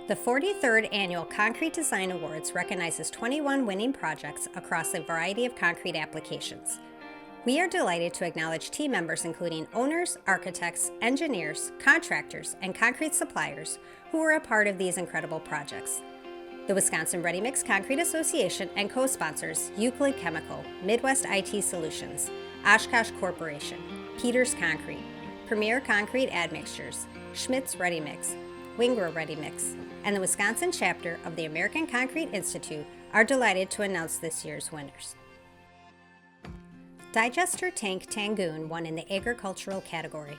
The 43rd Annual Concrete Design Awards recognizes 21 winning projects across a variety of concrete applications. We are delighted to acknowledge team members including owners, architects, engineers, contractors, and concrete suppliers who were a part of these incredible projects. The Wisconsin Ready Mix Concrete Association and co-sponsors Euclid Chemical, Midwest IT Solutions, Oshkosh Corporation, Peters Concrete, Premier Concrete Admixtures, Schmitz Ready Mix, Wingrove Ready Mix, and the Wisconsin chapter of the American Concrete Institute are delighted to announce this year's winners. Digester Tank Tangoon won in the agricultural category.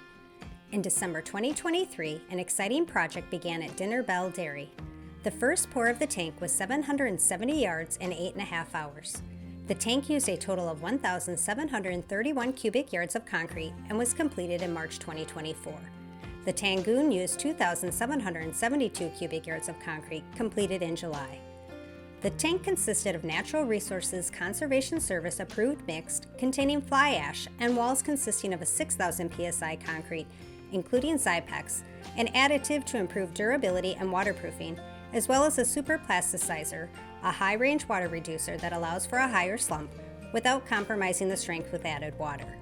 In December 2023, an exciting project began at Dinner Bell Dairy. The first pour of the tank was 770 yards in 8.5 hours. The tank used a total of 1,731 cubic yards of concrete and was completed in March 2024. The Tangoon used 2,772 cubic yards of concrete, completed in July. The tank consisted of Natural Resources Conservation Service approved mixed containing fly ash and walls consisting of a 6,000 psi concrete, including Zypex, an additive to improve durability and waterproofing, as well as a super plasticizer, a high-range water reducer that allows for a higher slump without compromising the strength with added water.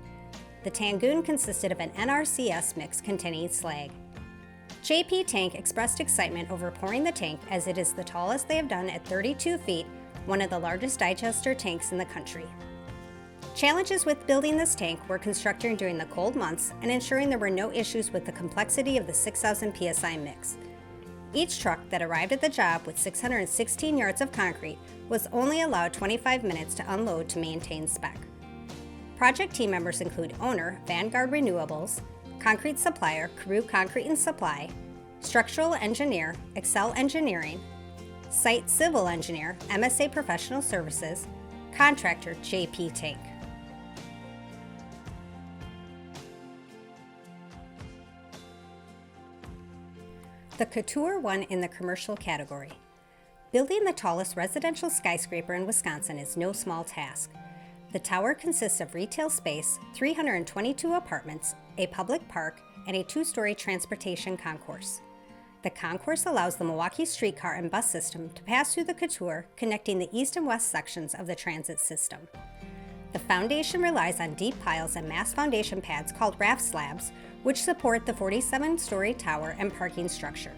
The Tangoon consisted of an NRCS mix containing slag. JP Tank expressed excitement over pouring the tank as it is the tallest they have done at 32 feet, one of the largest digester tanks in the country. Challenges with building this tank were constructing during the cold months and ensuring there were no issues with the complexity of the 6,000 psi mix. Each truck that arrived at the job with 616 yards of concrete was only allowed 25 minutes to unload to maintain spec. Project team members include owner, Vanguard Renewables, concrete supplier, Carew Concrete and Supply, structural engineer, Excel Engineering, site civil engineer, MSA Professional Services, contractor, JP Tank. The Couture won in the commercial category. Building the tallest residential skyscraper in Wisconsin is no small task. The tower consists of retail space, 322 apartments, a public park, and a 2-story transportation concourse. The concourse allows the Milwaukee streetcar and bus system to pass through the Couture, connecting the east and west sections of the transit system. The foundation relies on deep piles and mass foundation pads called raft slabs, which support the 47-story tower and parking structure.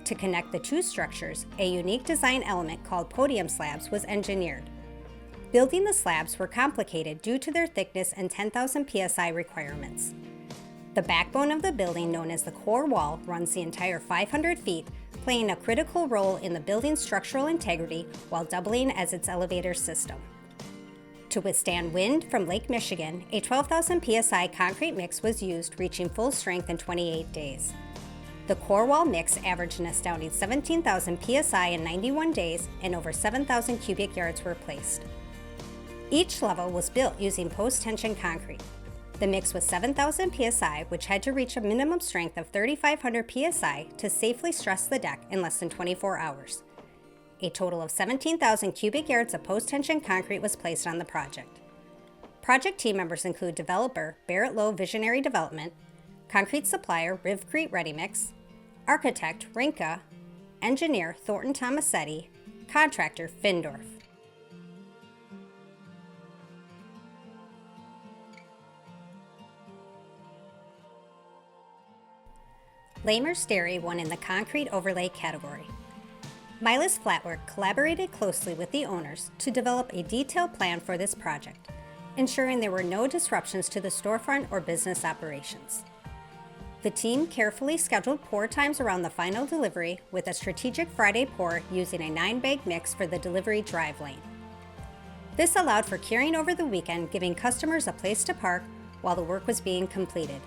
To connect the two structures, a unique design element called podium slabs was engineered. Building the slabs were complicated due to their thickness and 10,000 psi requirements. The backbone of the building, known as the core wall, runs the entire 500 feet, playing a critical role in the building's structural integrity while doubling as its elevator system. To withstand wind from Lake Michigan, a 12,000 psi concrete mix was used, reaching full strength in 28 days. The core wall mix averaged an astounding 17,000 psi in 91 days, and over 7,000 cubic yards were placed. Each level was built using post-tension concrete. The mix was 7,000 psi, which had to reach a minimum strength of 3,500 psi to safely stress the deck in less than 24 hours. A total of 17,000 cubic yards of post-tension concrete was placed on the project. Project team members include developer Barrett Lowe Visionary Development, concrete supplier Rivcrete Ready Mix, architect WRMCA, engineer Thornton Tomasetti, contractor Findorf. Lamers Dairy won in the concrete overlay category. Milas Flatwork collaborated closely with the owners to develop a detailed plan for this project, ensuring there were no disruptions to the storefront or business operations. The team carefully scheduled pour times around the final delivery with a strategic Friday pour using a 9-bag mix for the delivery drive lane. This allowed for carrying over the weekend, giving customers a place to park while the work was being completed.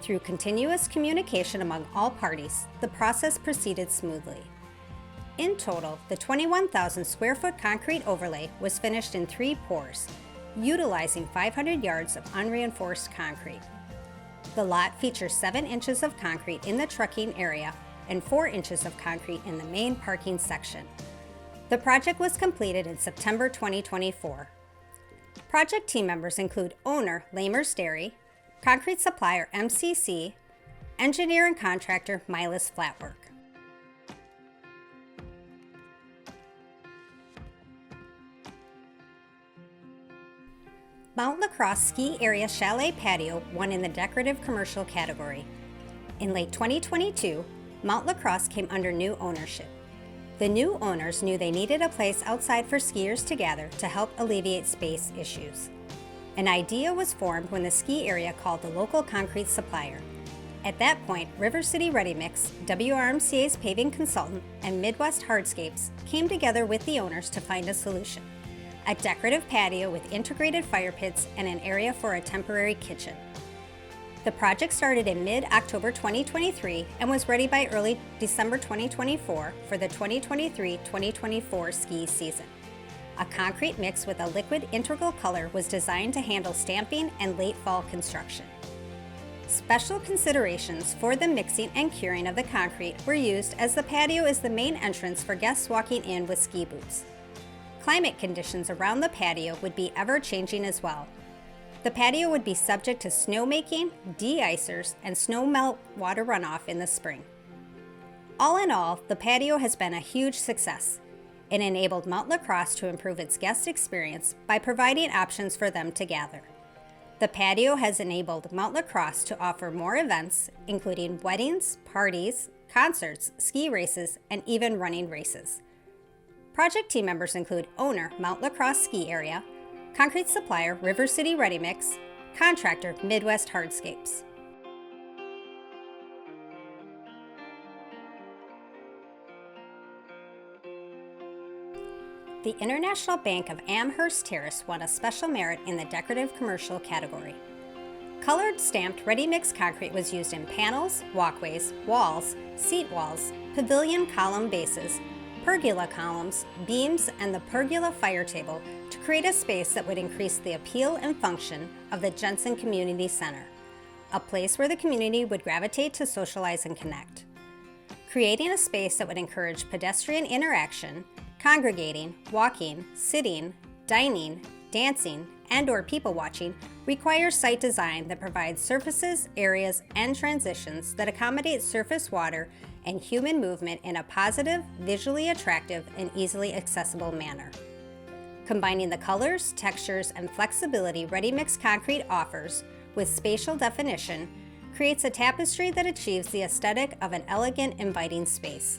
Through continuous communication among all parties, the process proceeded smoothly. In total, the 21,000 square foot concrete overlay was finished in 3 pours, utilizing 500 yards of unreinforced concrete. The lot features 7 inches of concrete in the trucking area and 4 inches of concrete in the main parking section. The project was completed in September 2024. Project team members include owner Lamers Dairy, concrete supplier MCC, engineer and contractor Milas Flatwork. Mount Lacrosse Ski Area Chalet Patio won in the decorative commercial category. In late 2022, Mount Lacrosse came under new ownership. The new owners knew they needed a place outside for skiers to gather to help alleviate space issues. An idea was formed when the ski area called the local concrete supplier. At that point, River City Ready Mix, WRMCA's paving consultant, and Midwest Hardscapes came together with the owners to find a solution: a decorative patio with integrated fire pits and an area for a temporary kitchen. The project started in mid-October 2023 and was ready by early December 2024 for the 2023-2024 ski season. A concrete mix with a liquid integral color was designed to handle stamping and late fall construction. Special considerations for the mixing and curing of the concrete were used, as the patio is the main entrance for guests walking in with ski boots. Climate conditions around the patio would be ever-changing as well. The patio would be subject to snowmaking, de-icers, and snow melt water runoff in the spring. All in all, the patio has been a huge success. It enabled Mount Lacrosse to improve its guest experience by providing options for them to gather. The patio has enabled Mount Lacrosse to offer more events, including weddings, parties, concerts, ski races, and even running races. Project team members include owner Mount Lacrosse Ski Area, concrete supplier River City Ready Mix, contractor Midwest Hardscapes. The International Bank of Amherst Terrace won a special merit in the decorative commercial category. Colored stamped ready-mix concrete was used in panels, walkways, walls, seat walls, pavilion column bases, pergola columns, beams, and the pergola fire table to create a space that would increase the appeal and function of the Jensen Community Center, a place where the community would gravitate to socialize and connect. Creating a space that would encourage pedestrian interaction, congregating, walking, sitting, dining, dancing, and/or people watching requires site design that provides surfaces, areas, and transitions that accommodate surface water and human movement in a positive, visually attractive, and easily accessible manner. Combining the colors, textures, and flexibility ready-mix concrete offers with spatial definition creates a tapestry that achieves the aesthetic of an elegant, inviting space.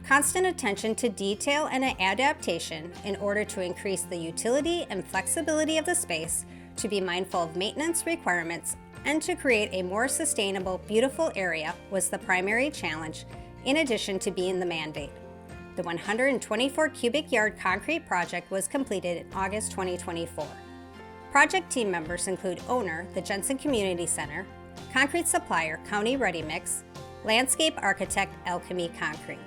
Constant attention to detail and adaptation in order to increase the utility and flexibility of the space, to be mindful of maintenance requirements, and to create a more sustainable, beautiful area was the primary challenge, in addition to being the mandate. The 124 cubic yard concrete project was completed in August 2024. Project team members include owner, the Jensen Community Center, concrete supplier, County Ready Mix, landscape architect, Alchemy Concrete.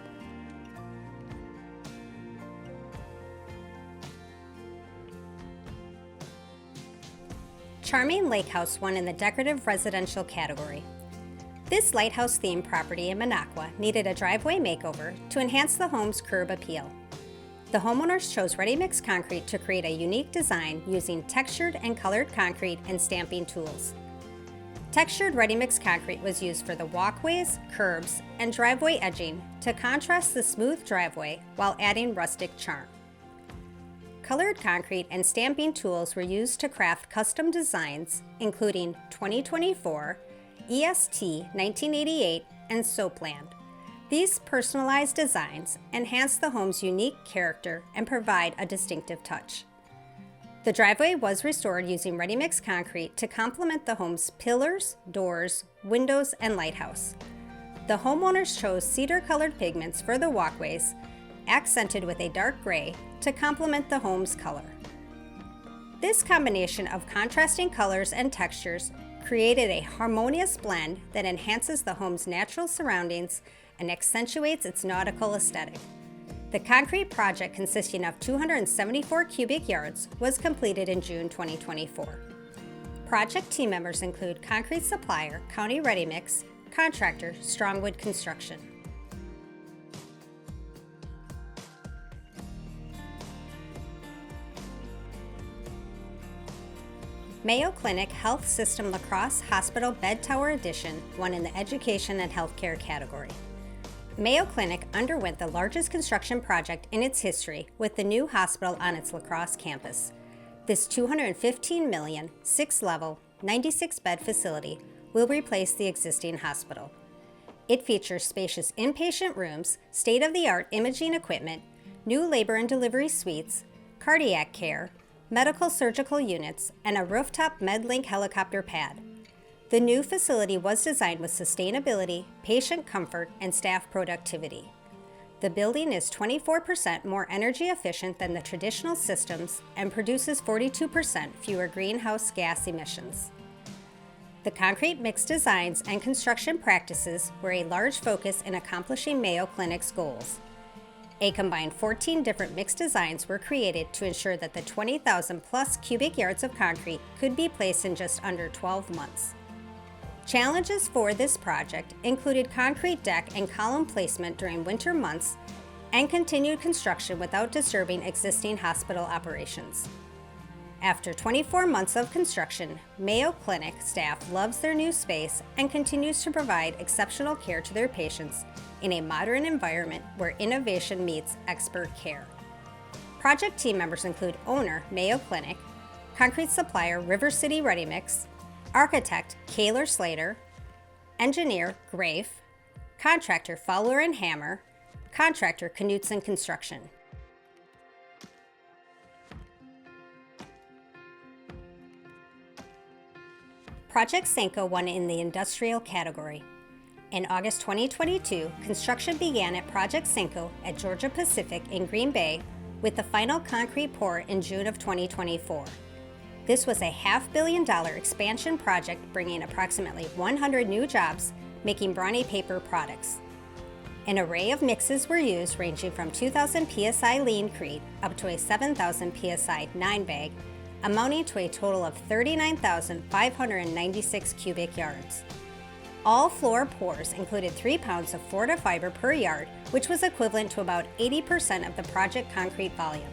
Charming Lake House won in the decorative residential category. This lighthouse-themed property in Minocqua needed a driveway makeover to enhance the home's curb appeal. The homeowners chose ready-mix concrete to create a unique design using textured and colored concrete and stamping tools. Textured ready-mix concrete was used for the walkways, curbs, and driveway edging to contrast the smooth driveway while adding rustic charm. Colored concrete and stamping tools were used to craft custom designs, including 2024, EST 1988, and Soapland. These personalized designs enhance the home's unique character and provide a distinctive touch. The driveway was restored using ready-mix concrete to complement the home's pillars, doors, windows, and lighthouse. The homeowners chose cedar-colored pigments for the walkways, accented with a dark gray to complement the home's color. This combination of contrasting colors and textures created a harmonious blend that enhances the home's natural surroundings and accentuates its nautical aesthetic. The concrete project, consisting of 274 cubic yards, was completed in June 2024. Project team members include concrete supplier, County Ready Mix, contractor, Strongwood Construction. Mayo Clinic Health System Lacrosse Hospital Bed Tower Edition won in the Education and Healthcare category. Mayo Clinic underwent the largest construction project in its history with the new hospital on its La Crosse campus. This $215 million, 6-level, 96-bed facility will replace the existing hospital. It features spacious inpatient rooms, state-of-the-art imaging equipment, new labor and delivery suites, cardiac care, medical surgical units, and a rooftop MedLink helicopter pad. The new facility was designed with sustainability, patient comfort, and staff productivity. The building is 24% more energy efficient than the traditional systems and produces 42% fewer greenhouse gas emissions. The concrete mix designs and construction practices were a large focus in accomplishing Mayo Clinic's goals. A combined 14 different mix designs were created to ensure that the 20,000 plus cubic yards of concrete could be placed in just under 12 months. Challenges for this project included concrete deck and column placement during winter months and continued construction without disturbing existing hospital operations. After 24 months of construction, Mayo Clinic staff loves their new space and continues to provide exceptional care to their patients in a modern environment where innovation meets expert care. Project team members include owner Mayo Clinic, concrete supplier River City Ready Mix, architect Kaler Slater, engineer Grafe, contractor Fowler and Hammer, contractor Knutson Construction. Project Senko won in the industrial category. In August 2022, construction began at Project Senko at Georgia Pacific in Green Bay, with the final concrete pour in June of 2024. This was a $500 million expansion project bringing approximately 100 new jobs, making Brawny paper products. An array of mixes were used ranging from 2,000 psi lean-crete up to a 7,000 psi 9-bag, amounting to a total of 39,596 cubic yards. All floor pours included 3 pounds of Forta fiber per yard, which was equivalent to about 80% of the project concrete volume.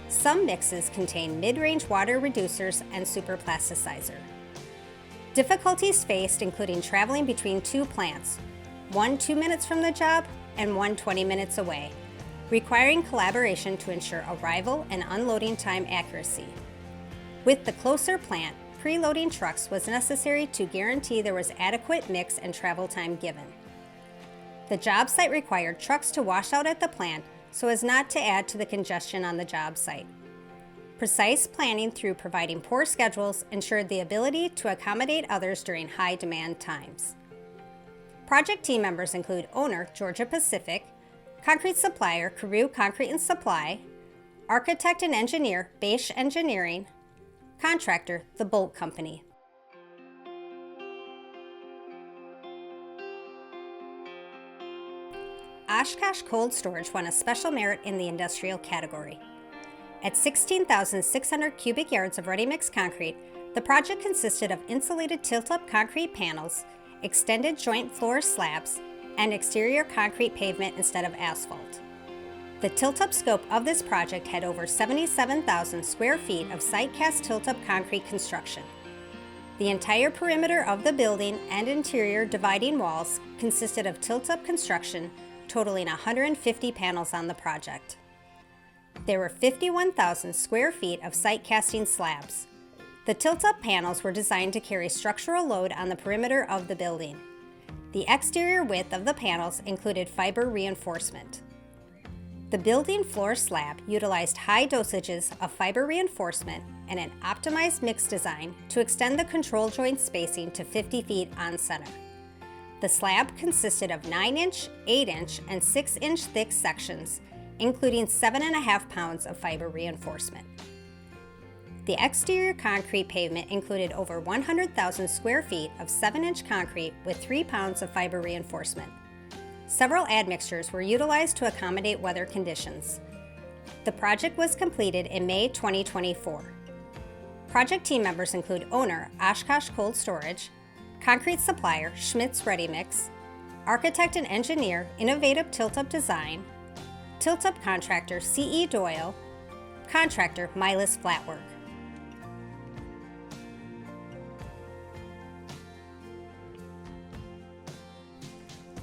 Some mixes contain mid-range water reducers and superplasticizer. Difficulties faced including traveling between 2 plants, one 2 minutes from the job and one 20 minutes away, requiring collaboration to ensure arrival and unloading time accuracy. With the closer plant, preloading trucks was necessary to guarantee there was adequate mix and travel time given. The job site required trucks to wash out at the plant so as not to add to the congestion on the job site. Precise planning through providing pour schedules ensured the ability to accommodate others during high demand times. Project team members include owner Georgia Pacific, concrete supplier Carew Concrete and Supply, architect and engineer Bache Engineering, contractor The Bolt Company. Oshkosh Cold Storage won a special merit in the industrial category. At 16,600 cubic yards of ready-mix concrete, the project consisted of insulated tilt-up concrete panels, extended joint floor slabs, and exterior concrete pavement instead of asphalt. The tilt-up scope of this project had over 77,000 square feet of site-cast tilt-up concrete construction. The entire perimeter of the building and interior dividing walls consisted of tilt-up construction, totaling 150 panels on the project. There were 51,000 square feet of site-casting slabs. The tilt-up panels were designed to carry structural load on the perimeter of the building. The exterior width of the panels included fiber reinforcement. The building floor slab utilized high dosages of fiber reinforcement and an optimized mix design to extend the control joint spacing to 50 feet on center. The slab consisted of 9-inch, 8-inch, and 6-inch thick sections, including 7.5 pounds of fiber reinforcement. The exterior concrete pavement included over 100,000 square feet of 7-inch concrete with 3 pounds of fiber reinforcement. Several admixtures were utilized to accommodate weather conditions. The project was completed in May 2024. Project team members include owner Oshkosh Cold Storage, concrete supplier Schmitz Ready Mix, architect and engineer Innovative Tilt-Up Design, tilt-up contractor C.E. Doyle, contractor Milas Flatwork.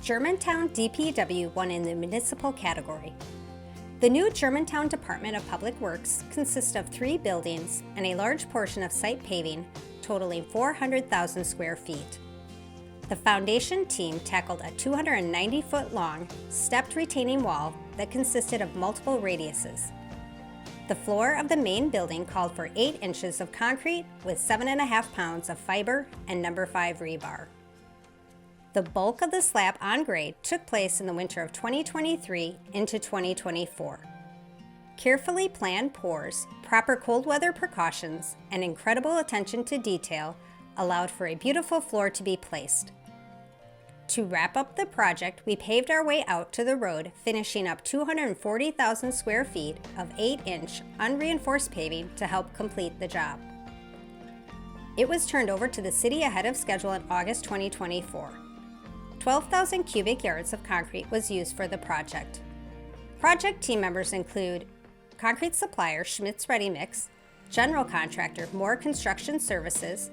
Germantown DPW won in the municipal category. The new Germantown Department of Public Works consists of 3 buildings and a large portion of site paving totaling 400,000 square feet. The foundation team tackled a 290-foot-long, stepped retaining wall that consisted of multiple radiuses. The floor of the main building called for 8 inches of concrete with 7.5 pounds of fiber and number 5 rebar. The bulk of the slab on grade took place in the winter of 2023 into 2024. Carefully planned pours, proper cold weather precautions, and incredible attention to detail allowed for a beautiful floor to be placed. To wrap up the project, we paved our way out to the road, finishing up 240,000 square feet of 8-inch unreinforced paving to help complete the job. It was turned over to the city ahead of schedule in August 2024. 12,000 cubic yards of concrete was used for the project. Project team members include concrete supplier Schmitz Ready Mix, general contractor Moore Construction Services,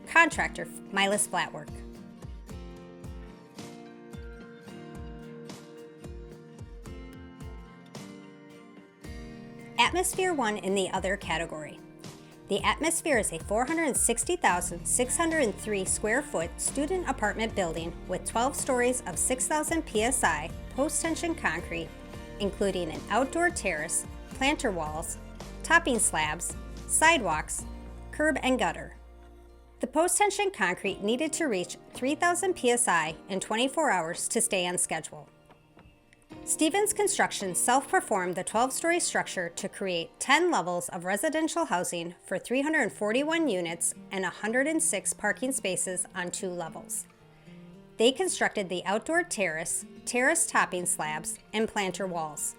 contractor Milas Flatwork. Atmosphere won in the other category. The Atmosphere is a 460,603 square foot student apartment building with 12 stories of 6,000 psi post-tension concrete, including an outdoor terrace, planter walls, topping slabs, sidewalks, curb and gutter. The post-tension concrete needed to reach 3,000 psi in 24 hours to stay on schedule. Stevens Construction self-performed the 12-story structure to create 10 levels of residential housing for 341 units and 106 parking spaces on 2 levels. They constructed the outdoor terrace topping slabs, and planter walls.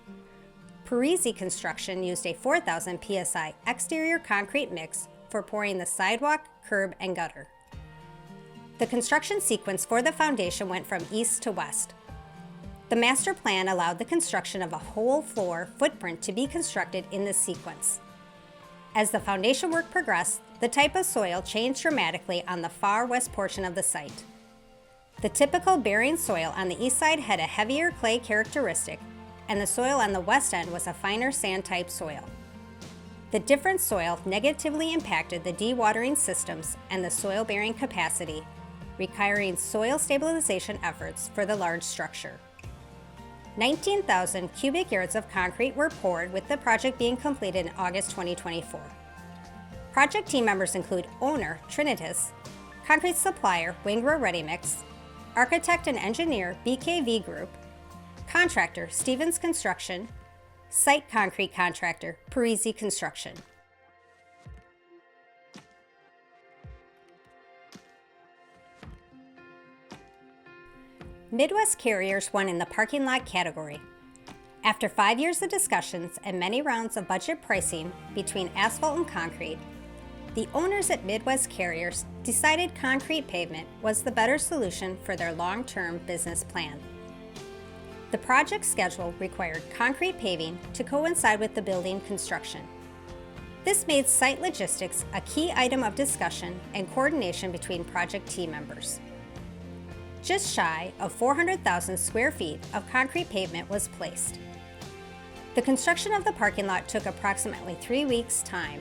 Parisi Construction used a 4,000 psi exterior concrete mix for pouring the sidewalk, curb, and gutter. The construction sequence for the foundation went from east to west. The master plan allowed the construction of a whole floor footprint to be constructed in this sequence. As the foundation work progressed, the type of soil changed dramatically on the far west portion of the site. The typical bearing soil on the east side had a heavier clay characteristic, and the soil on the west end was a finer sand type soil. The different soil negatively impacted the dewatering systems and the soil bearing capacity, requiring soil stabilization efforts for the large structure. 19,000 cubic yards of concrete were poured, with the project being completed in August 2024. Project team members include owner Trinitas, concrete supplier Wingra Ready Mix, architect and engineer BKV Group, contractor Stevens Construction, site concrete contractor Parisi Construction. Midwest Carriers won in the parking lot category. After 5 years of discussions and many rounds of budget pricing between asphalt and concrete, the owners at Midwest Carriers decided concrete pavement was the better solution for their long-term business plan. The project schedule required concrete paving to coincide with the building construction. This made site logistics a key item of discussion and coordination between project team members. Just shy of 400,000 square feet of concrete pavement was placed. The construction of the parking lot took approximately 3 weeks' time.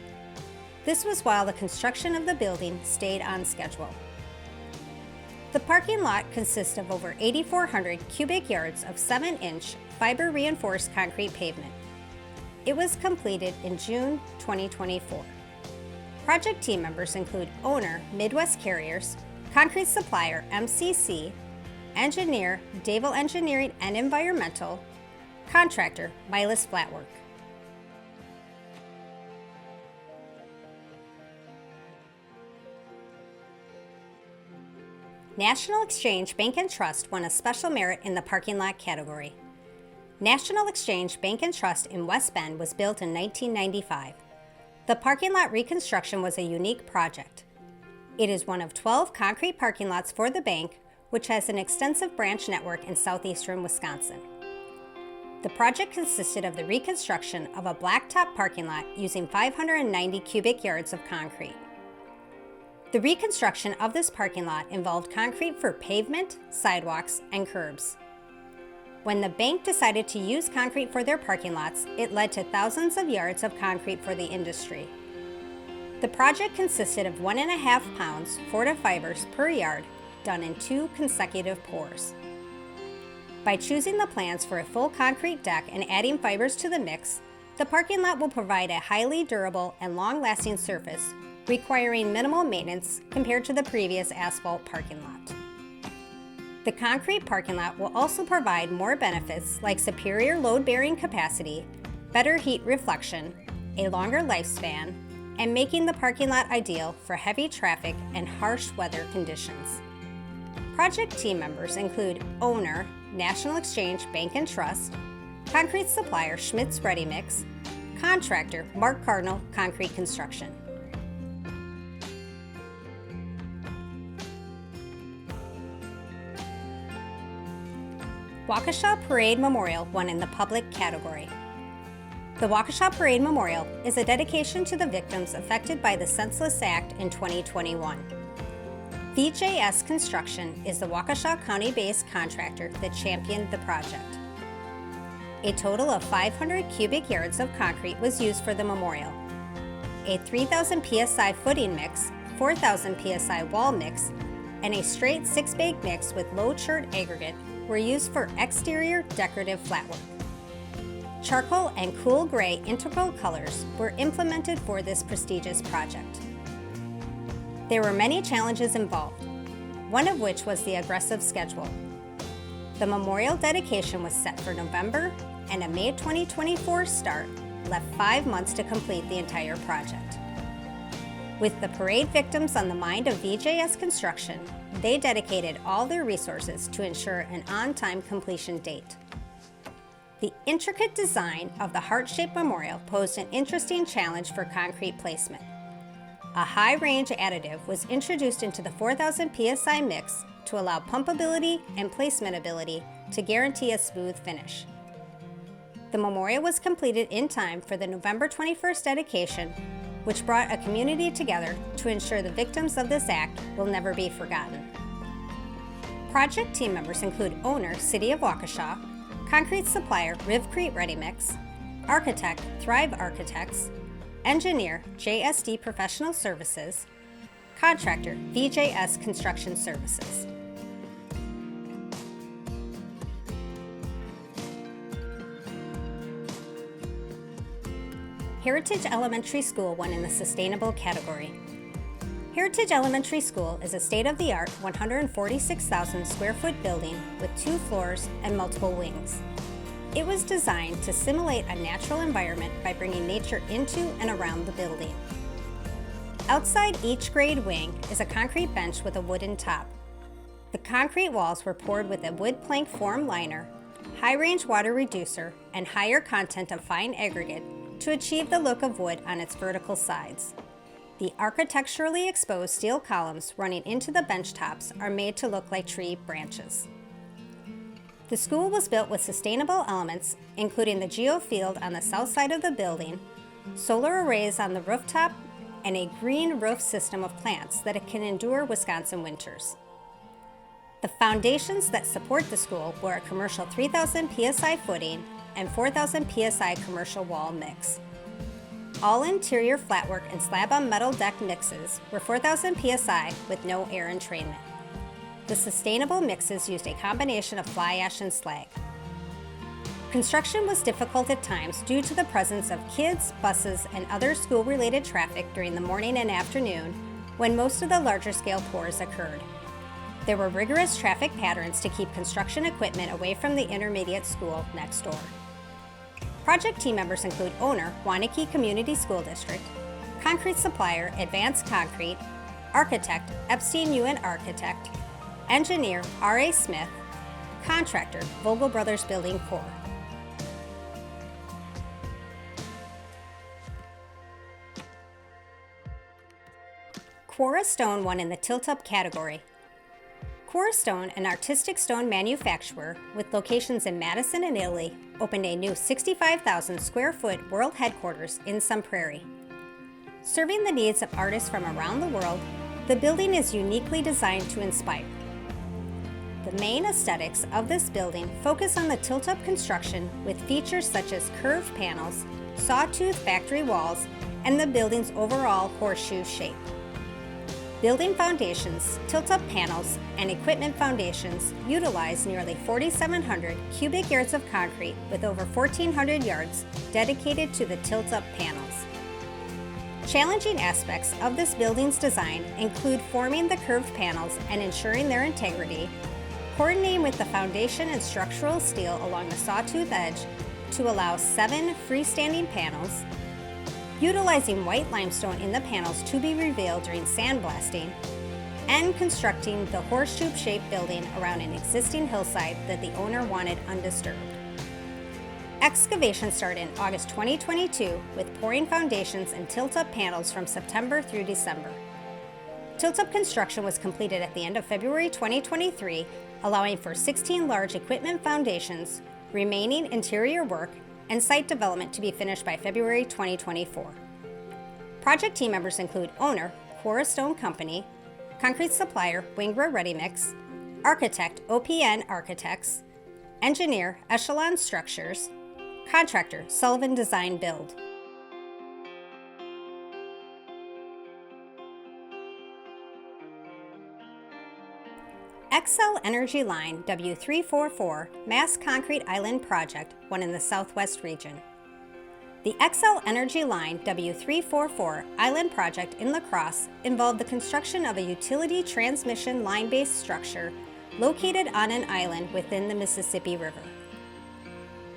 This was while the construction of the building stayed on schedule. The parking lot consists of over 8,400 cubic yards of 7-inch fiber-reinforced concrete pavement. It was completed in June 2024. Project team members include owner Midwest Carriers, concrete supplier MCC, engineer Dable Engineering and Environmental, contractor Milas Flatwork. National Exchange Bank and Trust won a special merit in the parking lot category. National Exchange Bank and Trust in West Bend was built in 1995. The parking lot reconstruction was a unique project. It is one of 12 concrete parking lots for the bank, which has an extensive branch network in southeastern Wisconsin. The project consisted of the reconstruction of a blacktop parking lot using 590 cubic yards of concrete. The reconstruction of this parking lot involved concrete for pavement, sidewalks, and curbs. When the bank decided to use concrete for their parking lots, it led to thousands of yards of concrete for the industry. The project consisted of 1.5 pounds Forta fibers per yard, done in 2 consecutive pours. By choosing the plans for a full concrete deck and adding fibers to the mix, the parking lot will provide a highly durable and long-lasting surface, requiring minimal maintenance compared to the previous asphalt parking lot. The concrete parking lot will also provide more benefits like superior load-bearing capacity, better heat reflection, a longer lifespan, and making the parking lot ideal for heavy traffic and harsh weather conditions. Project team members include owner, National Exchange Bank and Trust, concrete supplier Schmidt's Ready Mix, contractor Mark Cardinal Concrete Construction. Waukesha Parade Memorial won in the public category. The Waukesha Parade Memorial is a dedication to the victims affected by the Senseless Act in 2021. VJS Construction is the Waukesha County-based contractor that championed the project. A total of 500 cubic yards of concrete was used for the memorial. A 3,000 psi footing mix, 4,000 psi wall mix, and a straight 6-bag mix with low chert aggregate were used for exterior decorative flatwork. Charcoal and cool gray integral colors were implemented for this prestigious project. There were many challenges involved, one of which was the aggressive schedule. The memorial dedication was set for November, and a May 2024 start left 5 months to complete the entire project. With the parade victims on the mind of VJS Construction, they dedicated all their resources to ensure an on-time completion date. The intricate design of the heart-shaped memorial posed an interesting challenge for concrete placement. A high-range additive was introduced into the 4,000 psi mix to allow pumpability and placement ability to guarantee a smooth finish. The memorial was completed in time for the November 21st dedication, which brought a community together to ensure the victims of this act will never be forgotten. Project team members include owner, City of Waukesha, concrete supplier, Rivcrete Ready Mix, architect, Thrive Architects, engineer, JSD Professional Services, contractor, VJS Construction Services. Heritage Elementary School won in the Sustainable category. Heritage Elementary School is a state-of-the-art 146,000 square foot building with 2 floors and multiple wings. It was designed to simulate a natural environment by bringing nature into and around the building. Outside each grade wing is a concrete bench with a wooden top. The concrete walls were poured with a wood plank form liner, high-range water reducer, and higher content of fine aggregate to achieve the look of wood on its vertical sides. The architecturally exposed steel columns running into the bench tops are made to look like tree branches. The school was built with sustainable elements, including the geofield on the south side of the building, solar arrays on the rooftop, and a green roof system of plants that it can endure Wisconsin winters. The foundations that support the school were a commercial 3,000 psi footing and 4,000 psi commercial wall mix. All interior flatwork and slab-on-metal deck mixes were 4,000 psi with no air entrainment. The sustainable mixes used a combination of fly ash and slag. Construction was difficult at times due to the presence of kids, buses, and other school-related traffic during the morning and afternoon when most of the larger-scale pours occurred. There were rigorous traffic patterns to keep construction equipment away from the intermediate school next door. Project team members include owner, Waunakee Community School District, concrete supplier, Advanced Concrete, architect, Epstein Ewan Architect, engineer, R.A. Smith, contractor, Vogel Brothers Building Corps. Quora Stone won in the tilt-up category. Quora Stone, an artistic stone manufacturer with locations in Madison and Italy, opened a new 65,000 square foot world headquarters in Sun Prairie. Serving the needs of artists from around the world, the building is uniquely designed to inspire. The main aesthetics of this building focus on the tilt-up construction with features such as curved panels, sawtooth factory walls, and the building's overall horseshoe shape. Building foundations, tilt-up panels, and equipment foundations utilize nearly 4,700 cubic yards of concrete with over 1,400 yards dedicated to the tilt-up panels. Challenging aspects of this building's design include forming the curved panels and ensuring their integrity, coordinating with the foundation and structural steel along the sawtooth edge to allow 7 freestanding panels, utilizing white limestone in the panels to be revealed during sandblasting, and constructing the horseshoe-shaped building around an existing hillside that the owner wanted undisturbed. Excavation started in August 2022 with pouring foundations and tilt-up panels from September through December. Tilt-up construction was completed at the end of February 2023, allowing for 16 large equipment foundations, remaining interior work, and site development to be finished by February 2024. Project team members include owner, Quora Stone Company, concrete supplier, Wingra Ready Mix, architect, OPN Architects, engineer, Echelon Structures, contractor, Sullivan Design Build. XL Energy Line W344 Mass Concrete Island Project, one in the Southwest region. The XL Energy Line W344 Island Project in La Crosse involved the construction of a utility transmission line-based structure located on an island within the Mississippi River.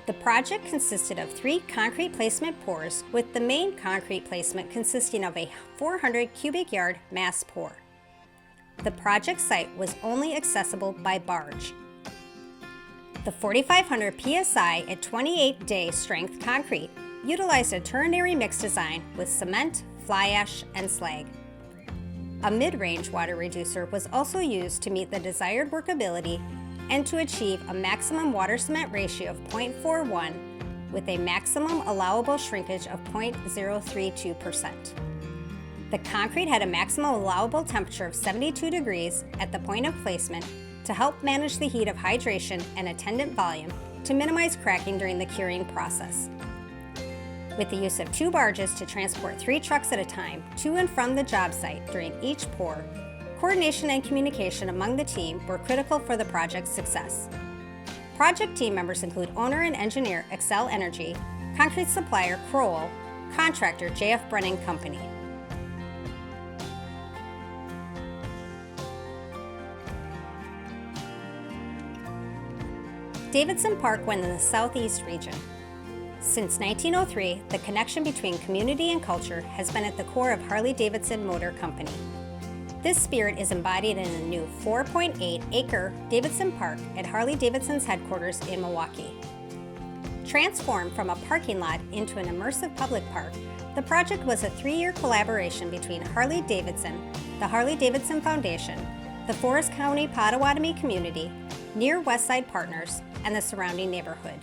The project consisted of 3 concrete placement pours, with the main concrete placement consisting of a 400 cubic yard mass pour. The project site was only accessible by barge. The 4,500 psi at 28-day strength concrete utilized a ternary mix design with cement, fly ash, and slag. A mid-range water reducer was also used to meet the desired workability and to achieve a maximum water-cement ratio of 0.41 with a maximum allowable shrinkage of 0.032%. The concrete had a maximum allowable temperature of 72 degrees at the point of placement to help manage the heat of hydration and attendant volume to minimize cracking during the curing process. With the use of 2 barges to transport 3 trucks at a time to and from the job site during each pour, coordination and communication among the team were critical for the project's success. Project team members include owner and engineer XL Energy, concrete supplier Crowell, contractor JF Brennan Company. Davidson Park went in the Southeast region. Since 1903, the connection between community and culture has been at the core of Harley-Davidson Motor Company. This spirit is embodied in a new 4.8-acre Davidson Park at Harley-Davidson's headquarters in Milwaukee. Transformed from a parking lot into an immersive public park, the project was a 3-year collaboration between Harley-Davidson, the Harley-Davidson Foundation, the Forest County Potawatomi community, Near Westside Partners, and the surrounding neighborhood.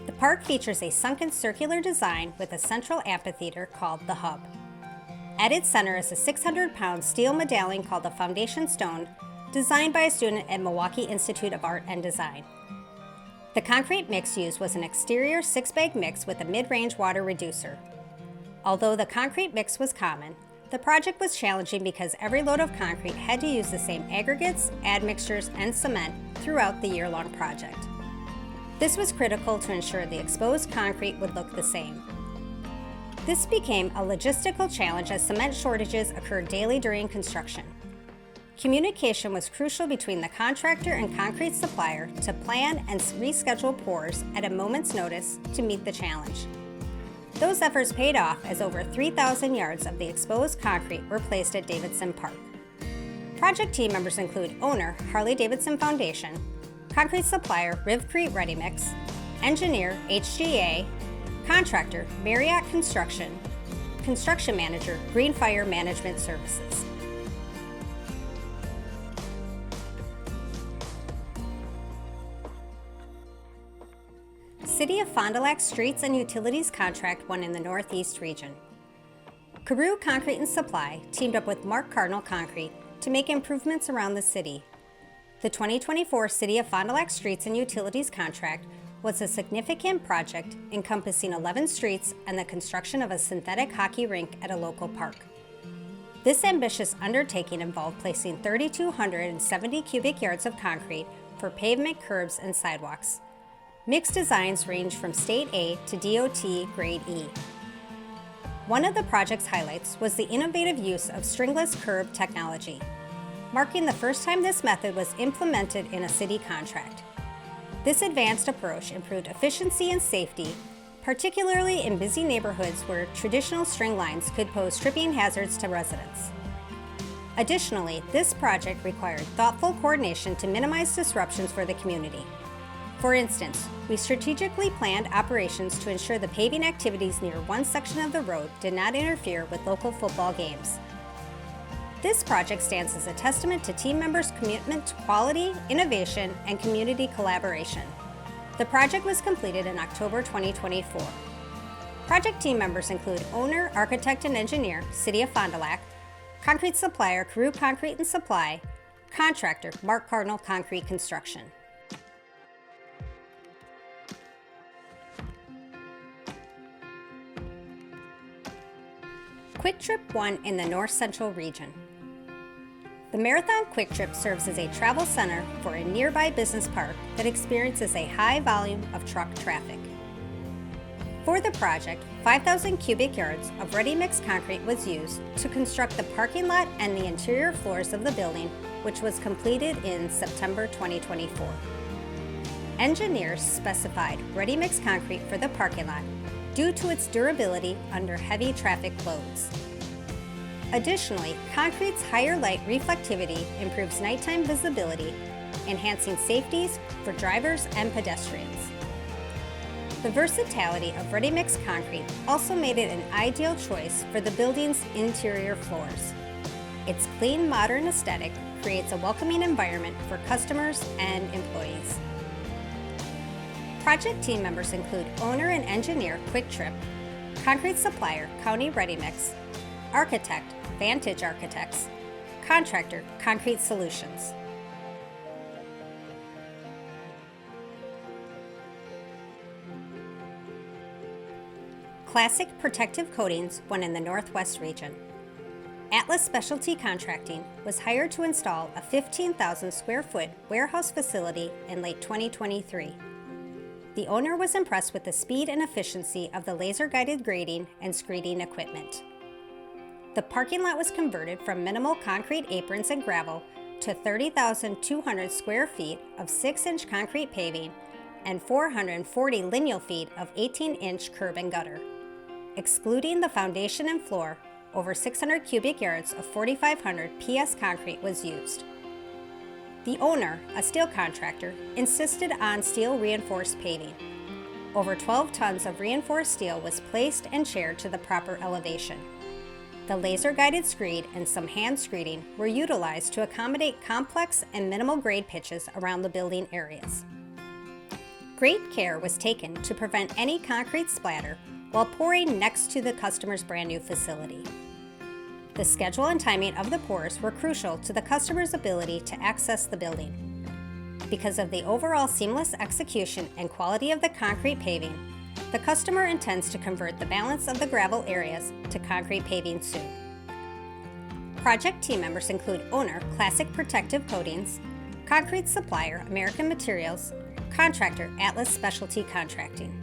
The park features a sunken circular design with a central amphitheater called the Hub. At its center is a 600-pound steel medallion called the Foundation Stone, designed by a student at Milwaukee Institute of Art and Design. The concrete mix used was an exterior 6-bag mix with a mid-range water reducer. Although the concrete mix was common, the project was challenging because every load of concrete had to use the same aggregates, admixtures, and cement throughout the year-long project. This was critical to ensure the exposed concrete would look the same. This became a logistical challenge as cement shortages occurred daily during construction. Communication was crucial between the contractor and concrete supplier to plan and reschedule pours at a moment's notice to meet the challenge. Those efforts paid off as over 3,000 yards of the exposed concrete were placed at Davidson Park. Project team members include owner, Harley-Davidson Foundation, concrete supplier, Rivcrete Ready Mix, engineer, HGA, contractor, Marriott Construction, construction manager, Green Fire Management Services. City of Fond du Lac Streets and Utilities contract won in the Northeast region. Carew Concrete and Supply teamed up with Mark Cardinal Concrete to make improvements around the city. The 2024 City of Fond du Lac Streets and Utilities contract was a significant project encompassing 11 streets and the construction of a synthetic hockey rink at a local park. This ambitious undertaking involved placing 3,270 cubic yards of concrete for pavement, curbs, and sidewalks. Mixed designs range from State A to DOT Grade E. One of the project's highlights was the innovative use of stringless curb technology, marking the first time this method was implemented in a city contract. This advanced approach improved efficiency and safety, particularly in busy neighborhoods where traditional string lines could pose tripping hazards to residents. Additionally, this project required thoughtful coordination to minimize disruptions for the community. For instance, we strategically planned operations to ensure the paving activities near one section of the road did not interfere with local football games. This project stands as a testament to team members' commitment to quality, innovation, and community collaboration. The project was completed in October 2024. Project team members include owner, architect, and engineer, City of Fond du Lac, concrete supplier, Carew Concrete and Supply, contractor, Mark Cardinal Concrete Construction. Quick Trip won in the North Central region. The Marathon Quick Trip serves as a travel center for a nearby business park that experiences a high volume of truck traffic. For the project, 5,000 cubic yards of ready-mix concrete was used to construct the parking lot and the interior floors of the building, which was completed in September 2024. Engineers specified ready-mix concrete for the parking lot due to its durability under heavy traffic loads. Additionally, concrete's higher light reflectivity improves nighttime visibility, enhancing safeties for drivers and pedestrians. The versatility of ready-mix concrete also made it an ideal choice for the building's interior floors. Its clean, modern aesthetic creates a welcoming environment for customers and employees. Project team members include owner and engineer Quick Trip, concrete supplier County Ready Mix, architect Vantage Architects, contractor Concrete Solutions. Classic Protective Coatings won in the Northwest region. Atlas Specialty Contracting was hired to install a 15,000 square foot warehouse facility in late 2023. The owner was impressed with the speed and efficiency of the laser-guided grading and screeding equipment. The parking lot was converted from minimal concrete aprons and gravel to 30,200 square feet of 6-inch concrete paving and 440 lineal feet of 18-inch curb and gutter. Excluding the foundation and floor, over 600 cubic yards of 4,500 PS concrete was used. The owner, a steel contractor, insisted on steel reinforced paving. Over 12 tons of reinforced steel was placed and shared to the proper elevation. The laser-guided screed and some hand screeding were utilized to accommodate complex and minimal grade pitches around the building areas. Great care was taken to prevent any concrete splatter while pouring next to the customer's brand new facility. The schedule and timing of the pours were crucial to the customer's ability to access the building. Because of the overall seamless execution and quality of the concrete paving, the customer intends to convert the balance of the gravel areas to concrete paving soon. Project team members include owner Classic Protective Coatings, concrete supplier American Materials, contractor Atlas Specialty Contracting.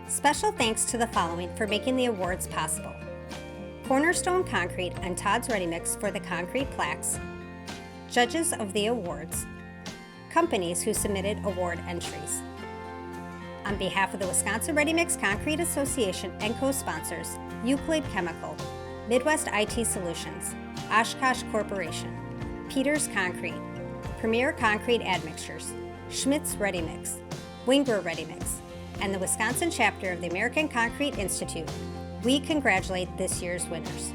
Special thanks to the following for making the awards possible: Cornerstone Concrete and Todd's Ready Mix for the concrete plaques, judges of the awards, companies who submitted award entries. On behalf of the Wisconsin Ready Mix Concrete Association and co-sponsors, Euclid Chemical, Midwest IT Solutions, Oshkosh Corporation, Peters Concrete, Premier Concrete Admixtures, Schmitz Ready Mix, Winger Ready Mix, and the Wisconsin chapter of the American Concrete Institute, we congratulate this year's winners.